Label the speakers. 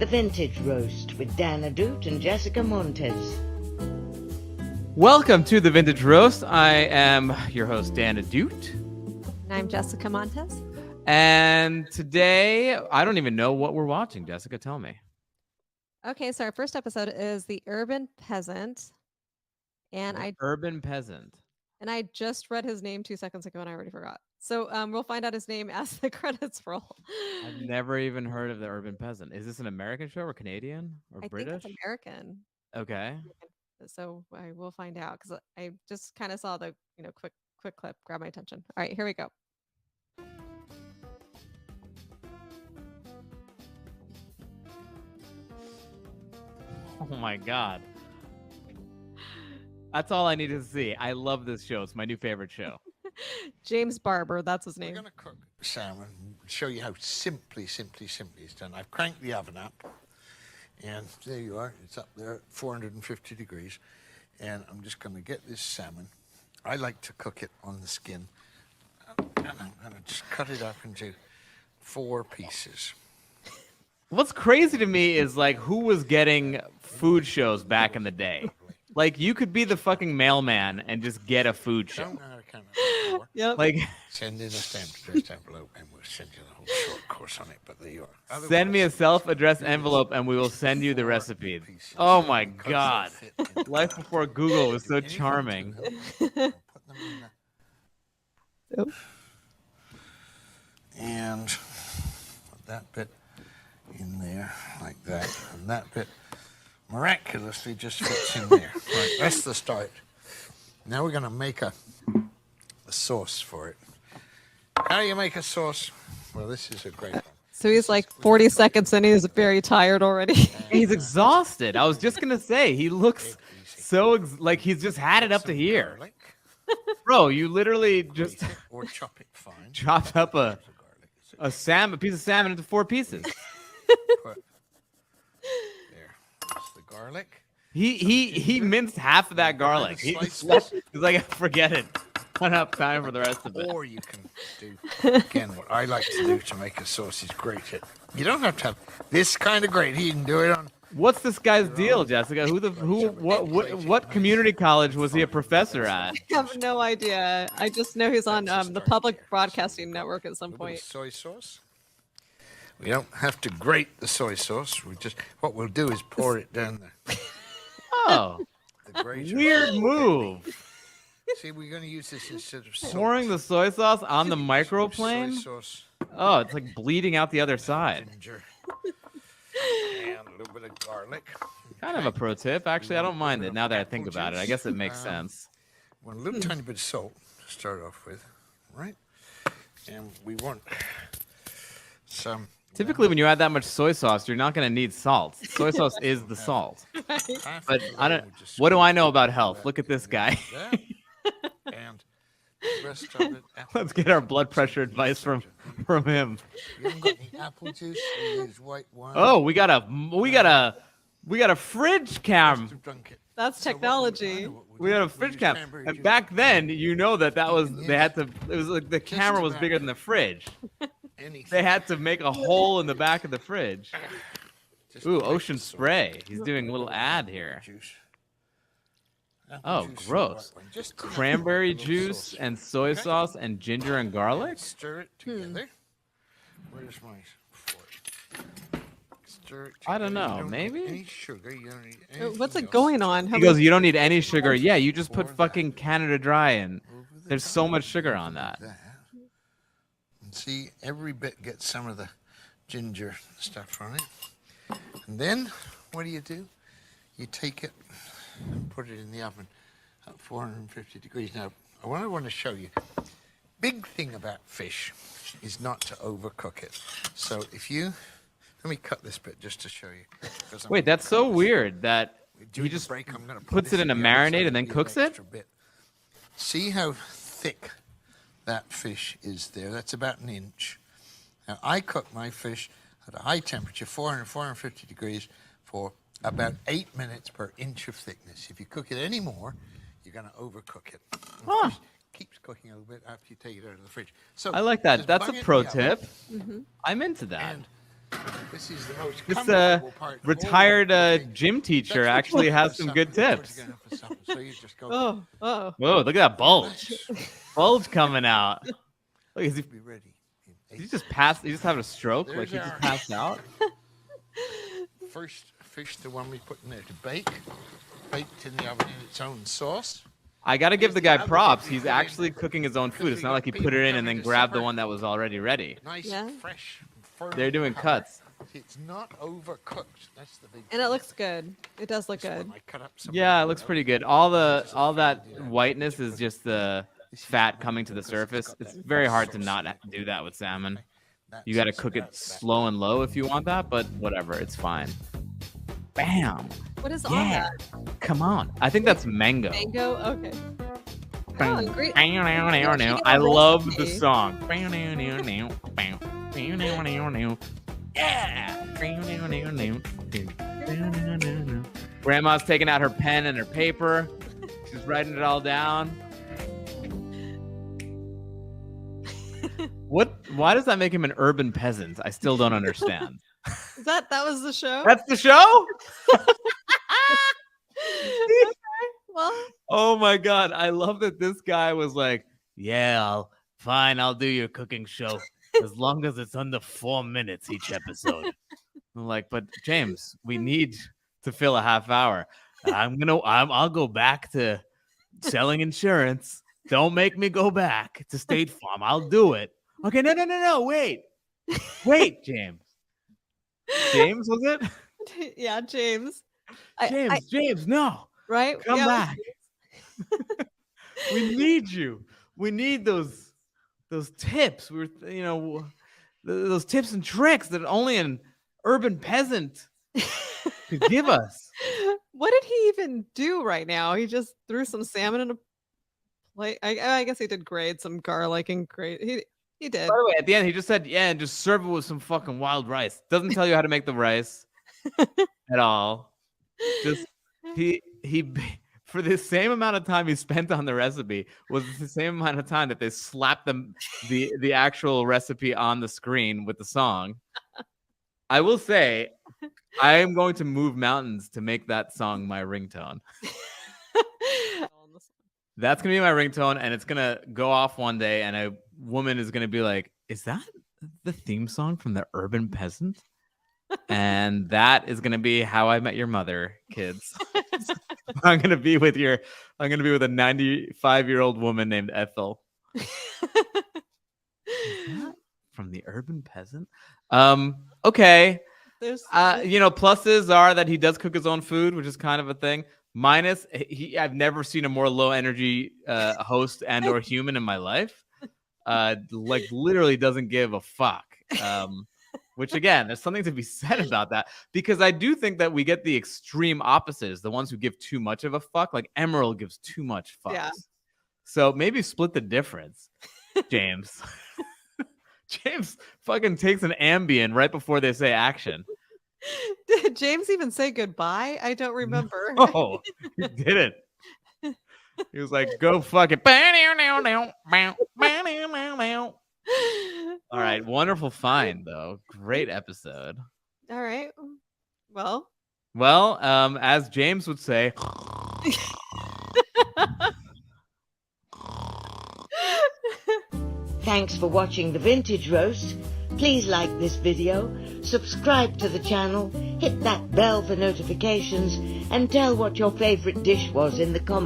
Speaker 1: The Vintage Roast with Dan Ahdoot and Jessica Montes.
Speaker 2: Welcome to the Vintage Roast. I am your host, Dan Ahdoot.
Speaker 3: And I'm Jessica Montes.
Speaker 2: And today, I don't even know what we're watching. Jessica, tell me.
Speaker 3: Okay, so our first episode is the Urban Peasant.
Speaker 2: Urban Peasant.
Speaker 3: And I just read his name 2 seconds ago and I already forgot. So we'll find out his name as the credits roll.
Speaker 2: I've never even heard of the Urban Peasant. Is this an American show or Canadian or British?
Speaker 3: I think it's American.
Speaker 2: Okay.
Speaker 3: So I will find out because I just kind of saw the quick clip grab my attention. All right, here we go.
Speaker 2: Oh my God. That's all I needed to see. I love this show. It's my new favorite show.
Speaker 3: James Barber, that's his name.
Speaker 4: We're going to cook salmon, show you how simply it's done. I've cranked the oven up, and there you are. It's up there at 450 degrees, and I'm just going to get this salmon. I like to cook it on the skin, and I'm going to just cut it up into 4 pieces.
Speaker 2: What's crazy to me is like who was getting food shows back in the day. Like you could be the fucking mailman and just get a food show.
Speaker 4: Don't know how to count it before.
Speaker 3: Yep.
Speaker 2: Like
Speaker 4: Send in a stamped addressed envelope, and we'll send you the whole short course on it. But there you are.
Speaker 2: send me a self-addressed envelope and we will send you the recipe. Oh my God. Life before Google was so charming.
Speaker 4: And put that bit in there like that, and that bit miraculously just fits in there. Right, that's the start. Now we're going to make a sauce for it. How do you make a sauce? Well, this is a great one.
Speaker 3: So he's like 40 seconds in, he's very tired already.
Speaker 2: He's exhausted. I was just going to say, he looks so like he's just had it up to here.
Speaker 4: Garlic,
Speaker 2: Bro, you literally just
Speaker 4: or chop it fine.
Speaker 2: chopped up a piece of salmon into 4 pieces.
Speaker 4: Put there. That's the garlic.
Speaker 2: He minced half of that garlic. He's like, forget it. I don't have time for the rest of it.
Speaker 4: Or you can do, again, what I like to do to make a sauce is grate it. You don't have to have this kind of grate. You can do it on.
Speaker 2: What's this guy's deal, Jessica? What community college was he a professor at?
Speaker 3: I have no idea. I just know he's on the public broadcasting network at some point.
Speaker 4: Soy sauce. We don't have to grate the soy sauce. What we'll do is pour it down there.
Speaker 2: Oh,
Speaker 4: The grater.
Speaker 2: weird move.
Speaker 4: See, we're going to use this instead of salt.
Speaker 2: Pouring the soy sauce on the
Speaker 4: Soy
Speaker 2: microplane?
Speaker 4: sauce,
Speaker 2: Oh, it's like bleeding out the other side.
Speaker 4: ginger, and a little bit of garlic.
Speaker 2: Kind of a pro tip. Actually, I don't mind it now that I think about it. I guess it makes sense.
Speaker 4: Want a little tiny bit of salt to start off with, right? And we want some.
Speaker 2: Typically, when you add that much soy sauce, you're not going to need salt. Soy sauce is the salt. But I don't. What do I know about health? Look at this guy.
Speaker 4: And the rest of it.
Speaker 2: Let's get our blood pressure advice from him.
Speaker 4: You haven't got any apple juice? We use white wine.
Speaker 2: Oh, we got a fridge cam.
Speaker 4: To drink it.
Speaker 3: That's technology.
Speaker 2: We had a fridge cam. And back then, you know that was they had to. It was like the camera was bigger than the fridge. They had to make a hole in the back of the fridge. Ooh, Ocean Spray. He's doing a little ad here. Oh, gross. Cranberry juice and soy sauce and ginger and garlic?
Speaker 4: Stir it together. Where's my fork? Stir it together.
Speaker 2: I don't know,
Speaker 4: You don't
Speaker 2: maybe?
Speaker 4: need any sugar. You don't need anything
Speaker 3: What's it
Speaker 4: else.
Speaker 3: going on?
Speaker 2: He goes, you don't need any sugar. Yeah, you just put fucking Canada Dry in. There's so much sugar on that.
Speaker 4: And see, every bit gets some of the ginger stuff on it. And then, what do? You take it and put it in the oven at 450 degrees. Now, what I want to show you, big thing about fish is not to overcook it. So if you, let me cut this bit just to show you.
Speaker 2: Wait, that's so weird that he
Speaker 4: During the
Speaker 2: just
Speaker 4: break, I'm gonna put
Speaker 2: puts
Speaker 4: this
Speaker 2: it in a
Speaker 4: the oven so
Speaker 2: marinade
Speaker 4: I
Speaker 2: and then
Speaker 4: can use
Speaker 2: cooks
Speaker 4: an
Speaker 2: it?
Speaker 4: extra bit. See how thick that fish is there? That's about an inch. Now, I cook my fish at a high temperature, 450 degrees, for about 8 minutes per inch of thickness. If you cook it any more, you're going to overcook it.
Speaker 2: Huh.
Speaker 4: Fish keeps cooking a little bit after you take it out of the fridge. So
Speaker 2: I like that.
Speaker 4: just
Speaker 2: That's a
Speaker 4: bung it in
Speaker 2: pro
Speaker 4: the oven,
Speaker 2: tip. I'm into that.
Speaker 4: And This is the most
Speaker 2: This
Speaker 4: comfortable part of all
Speaker 2: retired
Speaker 4: the cooking.
Speaker 2: gym teacher
Speaker 4: That's what
Speaker 2: actually
Speaker 4: you have
Speaker 2: has
Speaker 4: for
Speaker 2: some
Speaker 4: supper.
Speaker 2: good
Speaker 4: That's what
Speaker 2: tips.
Speaker 4: you're gonna have for supper. So you just go.
Speaker 3: Oh.
Speaker 2: Whoa, look at that bulge. Bulge coming out. Look, is he,
Speaker 4: Be ready.
Speaker 2: did he just pass? He just having a stroke? Like
Speaker 4: There's
Speaker 2: he just
Speaker 4: our-
Speaker 2: passed out?
Speaker 4: First fish, the one we put in there to bake, baked in the oven in its own sauce.
Speaker 2: I got to give the
Speaker 4: Here's
Speaker 2: guy
Speaker 4: the other
Speaker 2: props.
Speaker 4: thing we
Speaker 2: He's
Speaker 4: put in,
Speaker 2: actually cooking his own food.
Speaker 4: because
Speaker 2: It's
Speaker 4: we
Speaker 2: not
Speaker 4: got
Speaker 2: like he put
Speaker 4: people
Speaker 2: it in and
Speaker 4: coming
Speaker 2: then
Speaker 4: to
Speaker 2: grabbed the
Speaker 4: supper.
Speaker 2: one that was already ready.
Speaker 4: Nice,
Speaker 3: Yeah.
Speaker 4: fresh, firm.
Speaker 2: They're doing
Speaker 4: cut.
Speaker 2: cuts.
Speaker 4: It's not overcooked. That's the big.
Speaker 3: And it looks good. It does look
Speaker 4: This one
Speaker 3: good.
Speaker 4: I cut up some
Speaker 2: Yeah, it
Speaker 4: of
Speaker 2: looks
Speaker 4: the-
Speaker 2: pretty good. All that whiteness is just the fat coming to the surface. It's very hard to not do that with salmon. You got to cook it slow and low if you want that, but whatever, it's fine. Bam!
Speaker 3: What is on
Speaker 2: Yeah,
Speaker 3: that?
Speaker 2: come on. I think that's mango.
Speaker 3: Mango? Okay. Oh,
Speaker 2: Bang.
Speaker 3: and great.
Speaker 2: I love the
Speaker 3: recipe.
Speaker 2: song. Yeah. Grandma's taking out her pen and her paper. She's writing it all down. Why does that make him an urban peasant? I still don't understand.
Speaker 3: That was the show?
Speaker 2: That's the show?
Speaker 3: Well,
Speaker 2: Oh my god, I love that this guy was like, "Yeah, I'll do your cooking show as long as it's under 4 minutes each episode." I'm like, "But James, we need to fill a half hour. I'll go back to selling insurance. Don't make me go back to State Farm. I'll do it." Okay, no, wait, James. James, was it?
Speaker 3: yeah, James.
Speaker 2: James, no.
Speaker 3: Right?
Speaker 2: Come
Speaker 3: Yeah,
Speaker 2: back. We need you. We need those tips. Those tips and tricks that only an urban peasant could give us.
Speaker 3: What did he even do right now? He just threw some salmon in a plate. I guess he did grate some garlic and grate. He did.
Speaker 2: By the way, at the end, he just said, "Yeah, and just serve it with some fucking wild rice." Doesn't tell you how to make the rice at all. Just he for the same amount of time he spent on the recipe was the same amount of time that they slapped the actual recipe on the screen with the song. I will say, I am going to move mountains to make that song my ringtone. That's gonna be my ringtone, and it's gonna go off one day, and a woman is gonna be like, "Is that the theme song from the Urban Peasant?" And that is gonna be How I Met Your Mother, kids. I'm gonna be with a 95-year-old woman named Ethel. Is that from the Urban Peasant? Okay.
Speaker 3: There's
Speaker 2: Pluses are that he does cook his own food, which is kind of a thing. Minus, I've never seen a more low energy host and or human in my life. Like literally doesn't give a fuck. Which again, there's something to be said about that, because I do think that we get the extreme opposites, the ones who give too much of a fuck. Like Emerald gives too much fucks.
Speaker 3: Yeah.
Speaker 2: So maybe split the difference, James. James fucking takes an Ambien right before they say action.
Speaker 3: Did James even say goodbye? I don't remember.
Speaker 2: Oh, he didn't. He was like, "Go fuck it." All right, wonderful find though. Great episode.
Speaker 3: All right. Well,
Speaker 2: as James would say,
Speaker 1: Thanks for watching the Vintage Roast. Please like this video, subscribe to the channel, hit that bell for notifications, and tell what your favorite dish was in the comments.